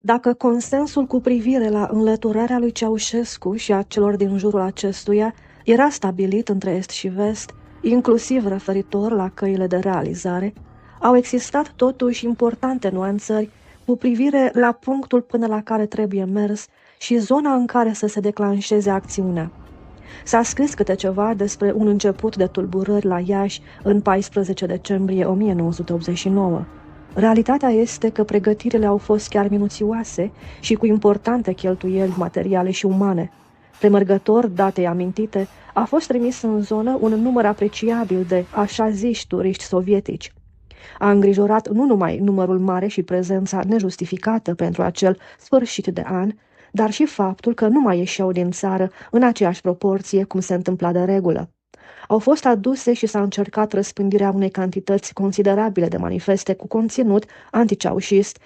Dacă consensul cu privire la înlăturarea lui Ceaușescu și a celor din jurul acestuia era stabilit între Est și Vest, inclusiv referitor la căile de realizare, au existat totuși importante nuanțări cu privire la punctul până la care trebuie mers și zona în care să se declanșeze acțiunea. S-a scris câte ceva despre un început de tulburări la Iași în 14 decembrie 1989. Realitatea este că pregătirile au fost chiar minuțioase și cu importante cheltuieli materiale și umane. Premergător datei amintite, a fost trimis în zonă un număr apreciabil de așa ziși turiști sovietici. A îngrijorat nu numai numărul mare și prezența nejustificată pentru acel sfârșit de an, dar și faptul că nu mai ieșeau din țară în aceeași proporție cum se întâmpla de regulă. Au fost aduse și s-a încercat răspândirea unei cantități considerabile de manifeste cu conținut anticeaușist